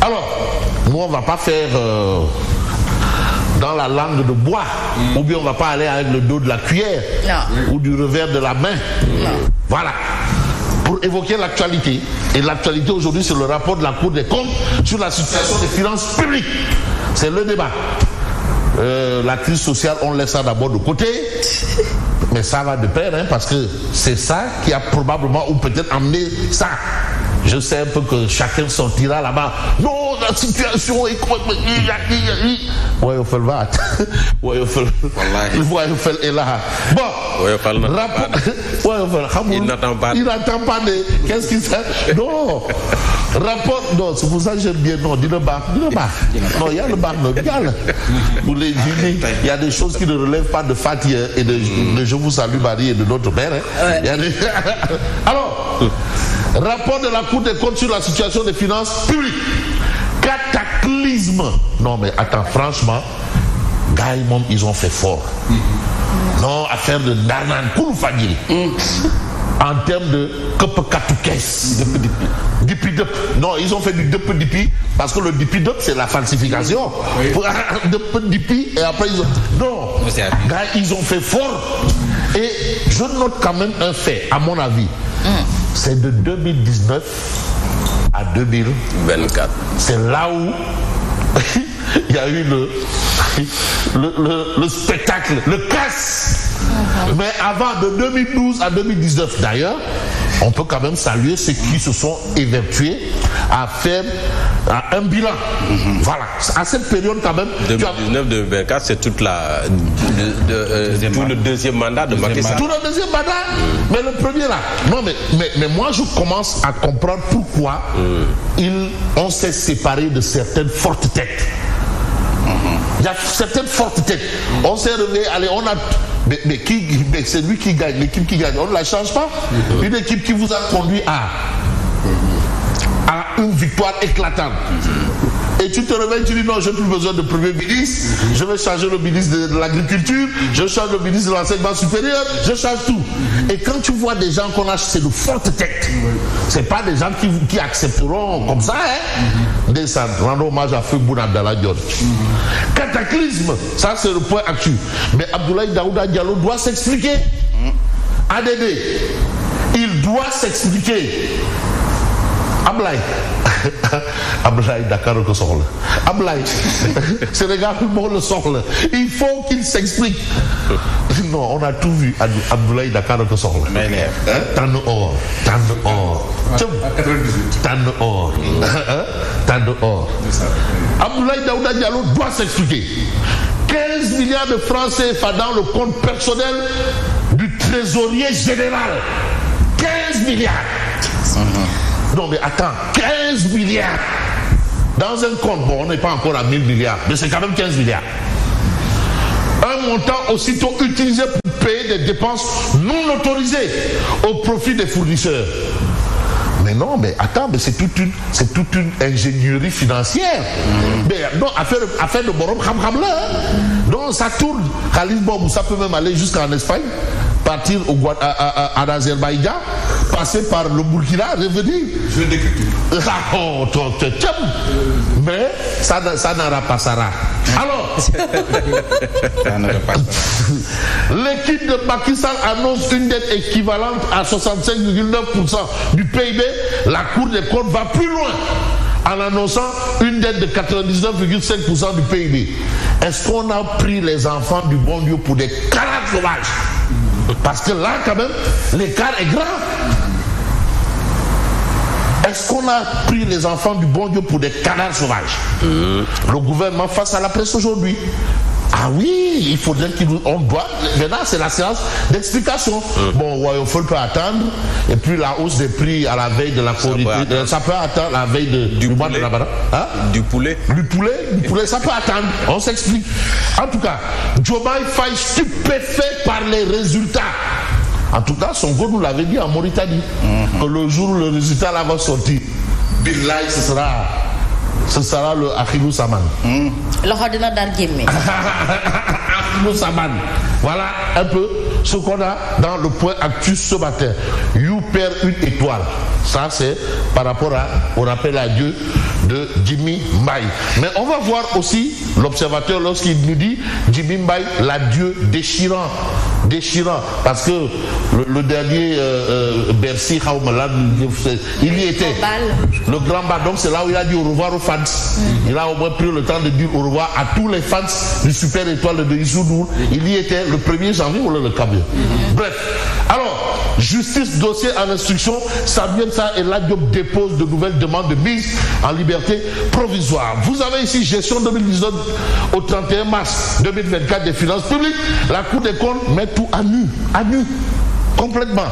Alors, nous, on ne va pas faire dans la langue de bois, ou bien on ne va pas aller avec le dos de la cuillère, ou du revers de la main. Voilà. Pour évoquer l'actualité. Et l'actualité aujourd'hui, c'est le rapport de la Cour des comptes sur la situation des finances publiques. C'est le débat. La crise sociale, on laisse ça d'abord de côté. Mais ça va de pair, hein, parce que c'est ça qui a probablement ou peut-être amené ça. Je sais un peu que chacun sortira là-bas. Non, la situation est complètement... Ouais, on fait le vat. Ouais, on fait le... est là. Bon, il n'attend pas. Il n'attend pas de... Qu'est-ce qu'il fait? Non. Rapport... Non, c'est pour ça que j'aime bien. Non, dis le bar. Non, il y a le bar mondial. Pour les unis, il y a des choses qui ne relèvent pas de Fatih et de Je vous salue, Marie, et de notre mère. Hein. Ouais. Il y a des... Alors... Rapport de la Cour des comptes sur la situation des finances publiques. Cataclysme. Non mais attends, franchement, gars, ils ont fait fort. Non, affaire de Narnan Kouloufagiri. En termes de Kopekatoukès. Dipi-dep. Non, ils ont fait du Dep-dipi parce que le dipi-dep c'est la falsification. Dep-dipi et après ils ont... Non, gars, ils ont fait fort. Et je note quand même un fait, à mon avis. C'est de 2019 à 2024. C'est là où il y a eu le spectacle, le casse. Mais avant, de 2012 à 2019 d'ailleurs, on peut quand même saluer ceux qui se sont évertués à faire un bilan. Voilà. À cette période quand même... 2019-2024, c'est toute la... tout le deuxième mandat de Macky Sall. Tout le deuxième mandat. Mais le premier là. Non, mais moi je commence à comprendre pourquoi on s'est séparé de certaines fortes têtes. Il y a certaines fortes têtes. On s'est réveillé, allez, on a... Mais c'est lui qui gagne, l'équipe qui gagne. On ne la change pas. Une équipe qui vous a conduit à une victoire éclatante. Et tu te réveilles, tu dis non, j'ai plus besoin de premier ministre, je vais changer le ministre de l'agriculture, je change le ministre de l'enseignement supérieur, je change tout. Et quand tu vois des gens qu'on a, c'est de fortes têtes. C'est pas des gens qui accepteront comme ça, hein. Descendre, rendre hommage à Feu Boun Abdallah Dionne. Cataclysme, ça c'est le point actuel. Mais Abdoulaye Daouda Diallo doit s'expliquer. ADD, il doit s'expliquer. Ablaye Dakar que soxla Ablaye Sénégal moo le soxla, il faut qu'il s'explique. Non, on a tout vu. Abdoulaye Dakar que soxla tànn or Abdoulaye Daouda Diallo doit s'expliquer. 15 milliards de francs CFA dans le compte personnel du trésorier général. 15 milliards. Non mais attends, 15 milliards dans un compte, bon on n'est pas encore à 1000 milliards, mais c'est quand même 15 milliards. Un montant aussitôt utilisé pour payer des dépenses non autorisées au profit des fournisseurs. Mais non, mais attends, mais c'est toute une ingénierie financière. Mais non, affaire de Borom Kham là. Donc ça tourne. Khalid Bob, ça peut même aller jusqu'en Espagne, partir en Azerbaïdjan, passer par le Burkina, revenir. Je d'écriture. Mais ça n'aura pas Sarah. Alors, l'équipe de Macky Sall annonce une dette équivalente à 65,9% du PIB. La Cour des comptes va plus loin en annonçant une dette de 99,5% du PIB. Est-ce qu'on a pris les enfants du bon Dieu pour des camarades sauvages? Parce que là, quand même, l'écart est grand. Est-ce qu'on a pris les enfants du bon Dieu pour des canards sauvages? Le gouvernement face à la presse aujourd'hui. Ah oui, il faudrait qu'on doit... Maintenant, c'est la séance d'explication. Bon, Royaume peut attendre. Et puis la hausse des prix à la veille de la corrida. Ça peut attendre la veille du mois de la Ramadan. Hein? Du poulet, ça peut attendre. On s'explique. En tout cas, Diomaye Faye stupéfait par les résultats. En tout cas, Sonko nous l'avait dit en Mauritanie. Que le jour où le résultat là va sortir, Billahi, ce sera le Akhilou Saman. Le Khodina Darguémé. Akhilou Saman. Voilà un peu ce qu'on a dans le point actu ce matin. You perd une étoile. Ça, c'est par rapport au rappel à Dieu de Jimmy Mbaye. Mais on va voir aussi l'observateur lorsqu'il nous dit Jimmy Mbaye, l'adieu déchirant. Déchirant. Parce que le dernier Bercy, il y était. Le grand bal. Donc c'est là où il a dit au revoir aux fans. Il a au moins pris le temps de dire au revoir à tous les fans du Super Étoile de Issoudou. Il y était le 1er janvier ou le 4. Bref. Alors, justice, dossier en instruction, Samuel Sarr et Ladiop déposent de nouvelles demandes de mise en liberté provisoire. Vous avez ici gestion 2019 au 31 mars 2024 des finances publiques. La Cour des comptes met tout à nu, complètement.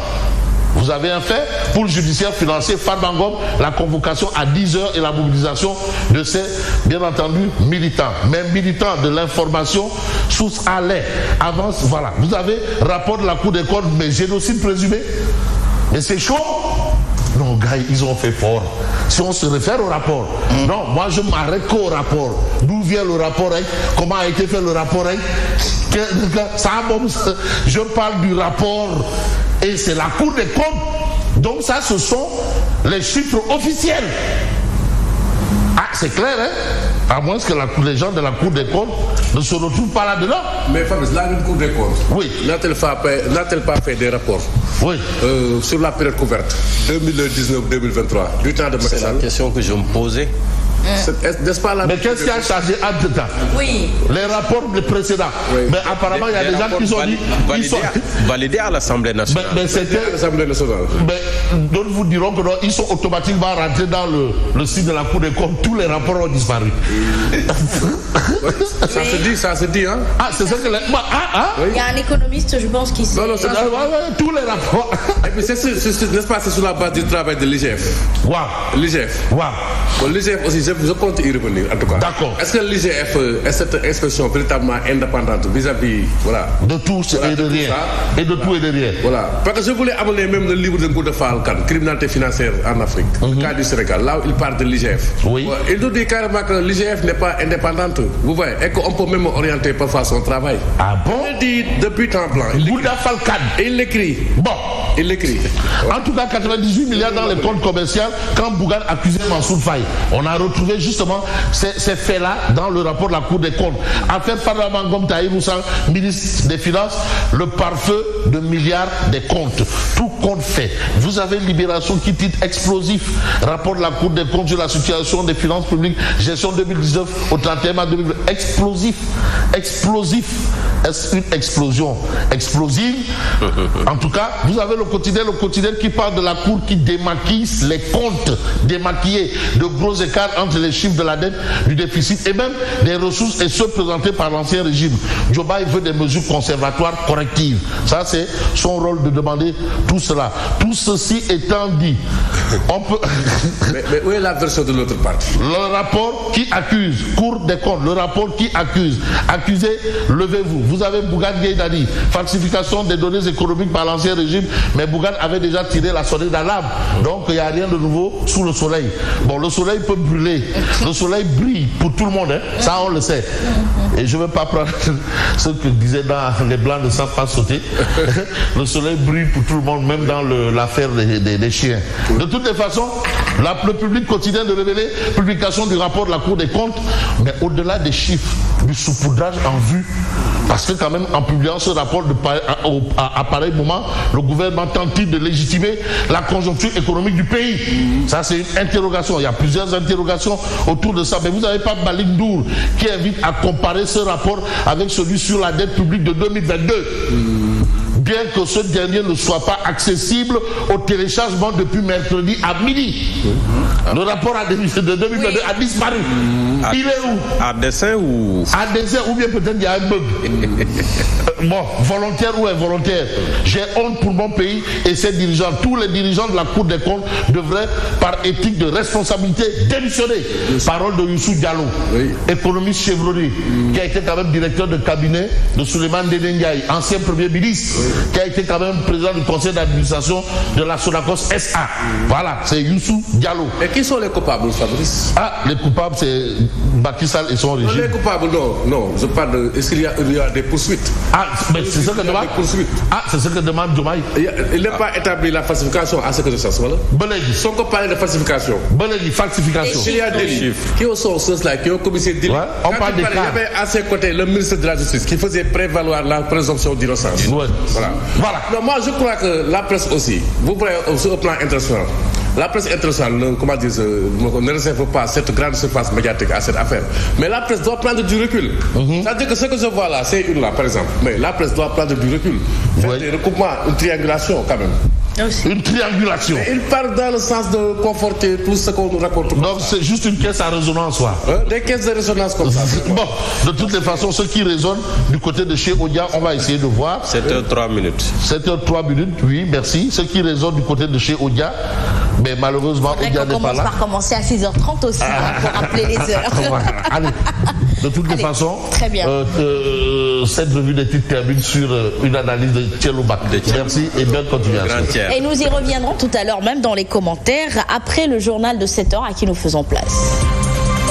Vous avez un fait pour le judiciaire financier Farbangom, la convocation à 10h et la mobilisation de ces, bien entendu, militants. Mais militants de l'information, source à l'air, avance, voilà. Vous avez rapport de la Cour des comptes, mais génocide présumé. Mais c'est chaud. Non, gars, ils ont fait fort. Si on se réfère au rapport, non, moi je m'arrête qu'au rapport. D'où vient le rapport, hein? Comment a été fait le rapport, hein? Je parle du rapport et c'est la Cour des comptes. Donc ça, ce sont les chiffres officiels. Ah, c'est clair, hein? À moins que les gens de la Cour des comptes ne se retrouvent pas là-dedans. Mais Fabrice, la Cour des comptes, oui. N'a-t-elle pas fait des rapports oui. Sur la période couverte 2019-2023, du temps de Macky Sall? C'est la question que je me posais. N'est-ce pas la... Mais qu'est-ce qui a changé entre temps? Oui. Les rapports précédents. Oui. Mais apparemment, il y a des gens qui sont dit... Validés à l'Assemblée nationale. Mais c'était... l'Assemblée nationale. Mais d'autres vous diront que non, ils sont automatiquement rentrés dans le site de la Cour des comptes. Tous les rapports ont disparu. Ça se dit, hein? Ah, c'est ça que... Il y a un économiste, je pense, qui sait... Non, tous les rapports. Et puis n'est-ce pas, c'est sur la base du travail de l'IGF. Waouh. L'IGF. Waouh. Bon, l'IGF aussi, je compte y revenir, en tout cas. D'accord. Est-ce que l'IGF est cette inspection véritablement indépendante vis-à-vis, voilà, de tout et de rien. Et de tout et de rien. Voilà. Parce que je voulais amener même le livre de Ngouda Fall Kane, Criminalité financière en Afrique, le cas du Sénégal, là où il parle de l'IGF. Oui. Il nous dit carrément que l'IGF n'est pas indépendante, vous voyez, et qu'on peut même orienter parfois son travail. Ah bon? Il dit depuis temps blanc. Ngouda Fall Kane. Il l'écrit. Bon. Il l'écrit. En tout cas, 98 milliards dans les comptes commerciaux quand Bougane accusait Mansour Faye. On a retrouvé justement ces faits-là dans le rapport de la Cour des comptes. Affaire Farbangom Tahirou Sarr, ministre des Finances, le pare-feu de milliards des comptes. Tout compte fait. Vous avez Libération qui titre explosif. Rapport de la Cour des comptes sur la situation des finances publiques, gestion 2019 au 31 mars 2020. Explosif. Explosif. Est-ce une explosion explosive? En tout cas, vous avez le quotidien qui parle de la Cour qui démaquille les comptes, démaquillés, de gros écarts entre les chiffres de la dette, du déficit et même des ressources et ceux présentés par l'ancien régime. Diomaye veut des mesures conservatoires correctives. Ça, c'est son rôle de demander tout cela. Tout ceci étant dit, on peut... mais où est la version de l'autre partie? Le rapport qui accuse, Cour des comptes, le rapport qui accuse. Accusé, levez-vous. Vous avez Bougane Gueye Dani, falsification des données économiques par l'ancien régime, mais Bougane avait déjà tiré la sonnette d'alarme. Donc il n'y a rien de nouveau sous le soleil. Bon, le soleil peut brûler. Le soleil brille pour tout le monde, hein. Ça on le sait. Et je ne veux pas prendre ce que disaient dans les blancs ne savent pas sauter. Le soleil brille pour tout le monde, même dans l'affaire des chiens. De toutes les façons, le public quotidien de révéler publication du rapport de la Cour des comptes, mais au-delà des chiffres, du saupoudrage en vue. Parce que quand même, en publiant ce rapport à pareil moment, le gouvernement tente de légitimer la conjoncture économique du pays. Ça, c'est une interrogation. Il y a plusieurs interrogations autour de ça. Mais vous n'avez pas Malick Ndour qui invite à comparer ce rapport avec celui sur la dette publique de 2022. Bien que ce dernier ne soit pas accessible au téléchargement depuis mercredi à midi. Le rapport de 2022 a disparu. Il est où? À dessein ou... À dessein ou bien peut-être il y a un bug. Bon, volontaire ou involontaire. J'ai honte pour mon pays et ses dirigeants. Tous les dirigeants de la Cour des comptes devraient, par éthique de responsabilité, démissionner. Parole de Youssou Diallo, économiste chevronné, qui a été quand même directeur de cabinet de Souleymane Ndéné Ndiaye, ancien premier ministre, qui a été quand même président du conseil d'administration de la Sonacos SA. Voilà, c'est Youssou Diallo. Et qui sont les coupables, Fabrice? Ah, les coupables, c'est Macky Sall et son On régime. est coupable, non. Je parle de. Est-ce qu'il y a des poursuites? Ah, mais c'est ce que demande. Ah, c'est ce que demande Diomaye. Il n'a pas établi la falsification à ce que je sache, voilà. Belégui. Sans qu'on parle de falsification. Belégui, falsification. Il y a des chiffres. Qui sont ceux-là qui ont commis ces délits? On parle des cas. Il y avait à ses côtés le ministre de la Justice qui faisait prévaloir la présomption d'innocence. Ouais. Voilà. Non, moi, je crois que la presse aussi, vous voyez sur le plan international, la presse internationale ne réserve pas cette grande surface médiatique à cette affaire. Mais la presse doit prendre du recul. C'est-à-dire que ce que je vois là, c'est une là, par exemple. Mais la presse doit prendre du recul. Faire des recoupements, une triangulation quand même. Une triangulation. Mais il part dans le sens de conforter tout ce qu'on nous raconte. Donc c'est juste une caisse à résonance, quoi. Des caisses de résonance comme ça. Bon, de toutes les façons, ceux qui résonnent du côté de chez Odia, on va essayer de voir. 7h03. 7h03, oui, merci. Ceux qui résonnent du côté de chez Odia, mais malheureusement, Odia n'est pas là. On commence par commencer à 6h30 aussi, pour rappeler les heures. Voilà. Allez, de toutes les façons, très bien. cette revue des titres termine sur une analyse de Thielou Bak. Merci et bonne continuation. Et nous y reviendrons tout à l'heure, même dans les commentaires, après le journal de 7h à qui nous faisons place.